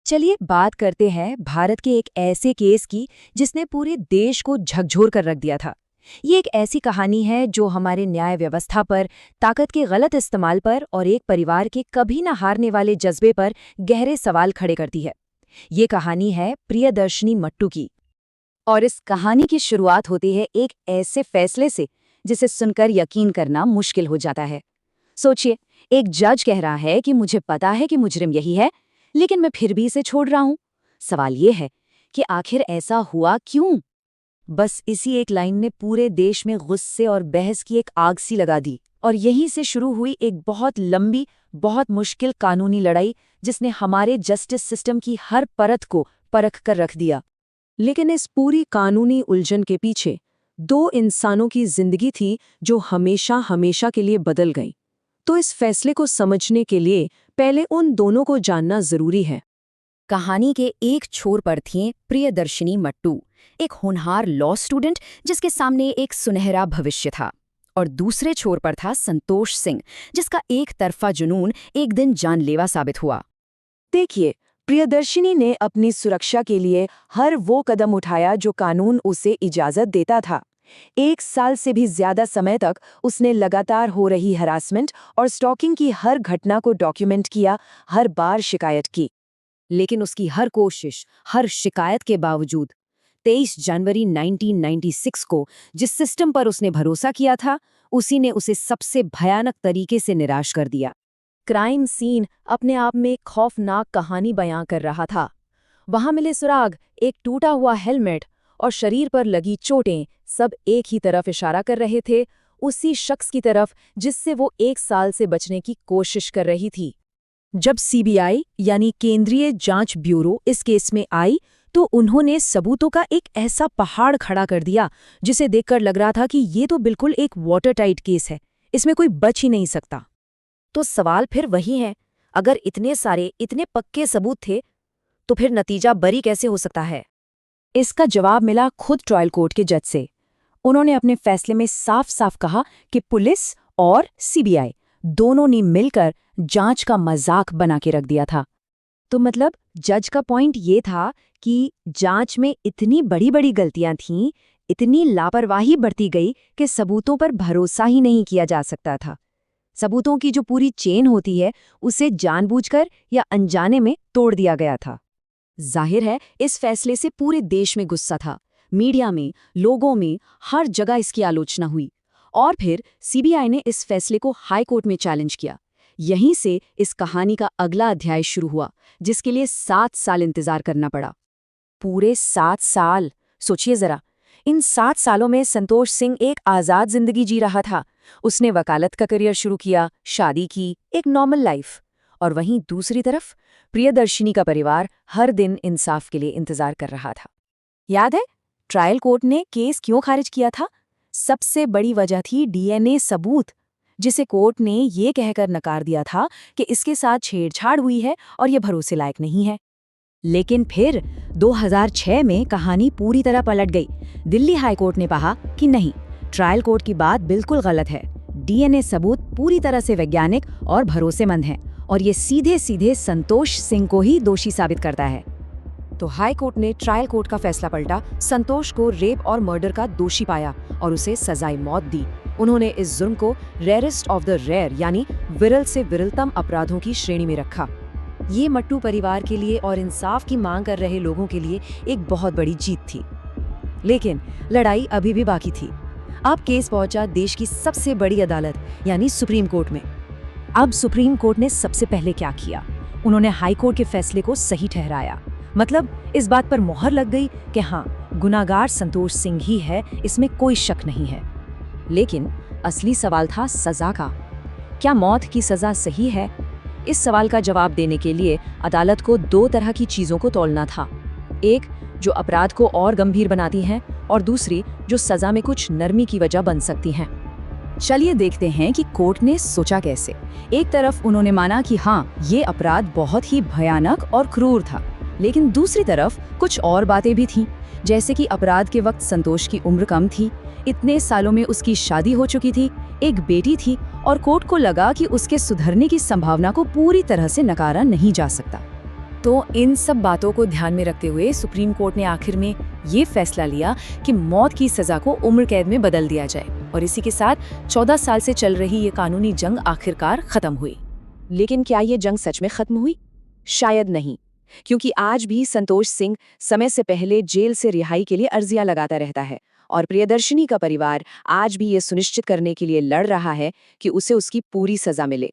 चलिए बात करते हैं भारत के एक ऐसे केस की जिसने पूरे देश को झकझोर कर रख दिया था। ये एक ऐसी कहानी है जो हमारे न्याय व्यवस्था पर, ताकत के गलत इस्तेमाल पर और एक परिवार के कभी न हारने वाले जज्बे पर गहरे सवाल खड़े करती है। ये कहानी है प्रियदर्शिनी मट्टू की। और इस कहानी की शुरुआत होती है एक ऐसे फैसले से जिसे सुनकर यकीन करना मुश्किल हो जाता है। सोचिए, एक जज कह रहा है कि मुझे पता है कि मुजरिम यही है, लेकिन मैं फिर भी इसे छोड़ रहा हूं। सवाल ये है कि आखिर ऐसा हुआ क्यों? बस इसी एक लाइन ने पूरे देश में गुस्से और बहस की एक आग सी लगा दी, और यहीं से शुरू हुई एक बहुत लंबी, बहुत मुश्किल कानूनी लड़ाई जिसने हमारे जस्टिस सिस्टम की हर परत को परख कर रख दिया। लेकिन इस पूरी कानूनी उलझन के पीछे दो इंसानों की जिंदगी थी जो हमेशा हमेशा के लिए बदल गई। तो इस फैसले को समझने के लिए पहले उन दोनों को जानना जरूरी है। कहानी के एक छोर पर थी प्रियदर्शिनी मट्टू, एक होनहार लॉ स्टूडेंट जिसके सामने एक सुनहरा भविष्य था, और दूसरे छोर पर था संतोष सिंह, जिसका एक तरफा जुनून एक दिन जानलेवा साबित हुआ। देखिए, प्रियदर्शिनी ने अपनी सुरक्षा के लिए हर वो कदम उठाया जो कानून उसे इजाजत देता था। 1 साल से भी ज्यादा समय तक उसने लगातार हो रही हरासमेंट और स्टॉकिंग की हर घटना को डॉक्यूमेंट किया, हर बार शिकायत की। लेकिन उसकी हर कोशिश, हर शिकायत के बावजूद 23 जनवरी 1996 को जिस सिस्टम पर उसने भरोसा किया था, उसी ने उसे सबसे भयानक तरीके से निराश कर दिया। क्राइम सीन अपने आप में एक खौफनाक कहानी बयां कर रहा था। वहां मिले सुराग, एक टूटा हुआ हेलमेट और शरीर पर लगी चोटें, सब एक ही तरफ इशारा कर रहे थे, उसी शख्स की तरफ जिससे वो 1 साल से बचने की कोशिश कर रही थी। जब सीबीआई यानी केंद्रीय जांच ब्यूरो इस केस में आई, तो उन्होंने सबूतों का एक ऐसा पहाड़ खड़ा कर दिया जिसे देखकर लग रहा था कि ये तो बिल्कुल एक वाटर टाइट केस है, इसमें कोई बच ही नहीं सकता। तो सवाल फिर वही है, अगर इतने सारे, इतने पक्के सबूत थे, तो फिर नतीजा बरी कैसे हो सकता है? इसका जवाब मिला खुद ट्रायल कोर्ट के जज से। उन्होंने अपने फैसले में साफ साफ कहा कि पुलिस और सीबीआई दोनों ने मिलकर जांच का मजाक बना के रख दिया था। तो मतलब जज का पॉइंट ये था कि जांच में इतनी बड़ी बड़ी गलतियां थीं, इतनी लापरवाही बरती गई कि सबूतों पर भरोसा ही नहीं किया जा सकता था। सबूतों की जो पूरी चेन होती है, उसे जानबूझकर या अनजाने में तोड़ दिया गया था। जाहिर है, इस फैसले से पूरे देश में गुस्सा था। मीडिया में, लोगों में, हर जगह इसकी आलोचना हुई। और फिर सीबीआई ने इस फैसले को हाई कोर्ट में चैलेंज किया। यहीं से इस कहानी का अगला अध्याय शुरू हुआ, जिसके लिए 7 साल इंतजार करना पड़ा। पूरे 7 साल! सोचिए जरा, इन 7 सालों में संतोष सिंह एक आज़ाद जिंदगी जी रहा था। उसने वकालत का करियर शुरू किया, शादी की, एक नॉर्मल लाइफ। और वहीं दूसरी तरफ प्रियदर्शिनी का परिवार हर दिन इंसाफ के लिए इंतजार कर रहा था। याद है, ट्रायल कोर्ट ने केस क्यों खारिज किया था? सबसे बड़ी वजह थी डीएनए सबूत, जिसे कोर्ट ने ये कहकर नकार दिया था कि इसके साथ छेड़छाड़ हुई है और ये भरोसे लायक नहीं है। लेकिन फिर 2006 में कहानी पूरी तरह पलट गई। दिल्ली हाई कोर्ट ने कहा कि नहीं, ट्रायल कोर्ट की बात बिल्कुल गलत है। डीएनए सबूत पूरी तरह से वैज्ञानिक और भरोसेमंद हैं, और ये सीधे सीधे संतोष सिंह को ही दोषी साबित करता है। तो हाई कोर्ट ने ट्रायल कोर्ट का फैसला पलटा, संतोष को रेप और मर्डर का दोषी पाया और उसे सजाए मौत दी। उन्होंने इस जुर्म को रेयरेस्ट ऑफ द रेयर यानी विरल से विरलतम अपराधों की श्रेणी में रखा। ये मट्टू परिवार के लिए और इंसाफ की मांग कर रहे लोगों के लिए एक बहुत बड़ी जीत थी। लेकिन लड़ाई अभी भी बाकी थी। अब केस पहुंचा देश की सबसे बड़ी अदालत यानी सुप्रीम कोर्ट में। अब सुप्रीम कोर्ट ने सबसे पहले क्या किया? उन्होंने हाई कोर्ट के फैसले को सही ठहराया। मतलब इस बात पर मोहर लग गई कि हाँ, गुनाहगार संतोष सिंह ही है, इसमें कोई शक नहीं है। लेकिन असली सवाल था सजा का। क्या मौत की सजा सही है? इस सवाल का जवाब देने के लिए अदालत को 2 तरह की चीजों को तौलना था। एक जो अपराध को और गंभीर बनाती हैं, और दूसरी जो सजा में कुछ नरमी की वजह बन सकती हैं। चलिए देखते हैं कि कोर्ट ने सोचा कैसे। एक तरफ उन्होंने माना कि हाँ, ये अपराध बहुत ही भयानक और क्रूर था, लेकिन दूसरी तरफ कुछ और बातें भी थीं, जैसे कि अपराध के वक्त संतोष की उम्र कम थी, इतने सालों में उसकी शादी हो चुकी थी, एक बेटी थी, और कोर्ट को लगा कि उसके सुधरने की संभावना को पूरी तरह से नकारा नहीं जा सकता। तो इन सब बातों को ध्यान में रखते हुए सुप्रीम कोर्ट ने आखिर में ये फैसला लिया कि मौत की सजा को उम्र कैद में बदल दिया जाए और इसी के साथ 14 साल से चल रही ये कानूनी जंग आखिरकार खत्म हुई। लेकिन क्या ये जंग सच में खत्म हुई? शायद नहीं, क्योंकि आज भी संतोष सिंह समय से पहले जेल से रिहाई के लिए अर्जियां लगाता रहता है और प्रियदर्शिनी का परिवार आज भी ये सुनिश्चित करने के लिए लड़ रहा है कि उसे उसकी पूरी सजा मिले।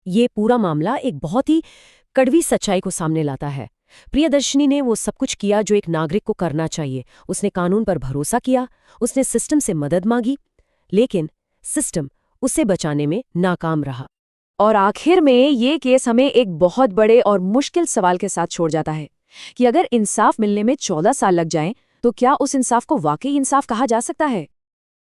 ये पूरा मामला एक बहुत ही कड़वी सच्चाई को सामने लाता है। प्रियदर्शिनी ने वो सब कुछ किया जो एक नागरिक को करना चाहिए। उसने कानून पर भरोसा किया, उसने सिस्टम से मदद मांगी, लेकिन सिस्टम उसे बचाने में नाकाम रहा। और आखिर में ये केस हमें एक बहुत बड़े और मुश्किल सवाल के साथ छोड़ जाता है कि अगर इंसाफ मिलने में 14 साल लग जाएं, तो क्या उस इंसाफ को वाकई इंसाफ कहा जा सकता है?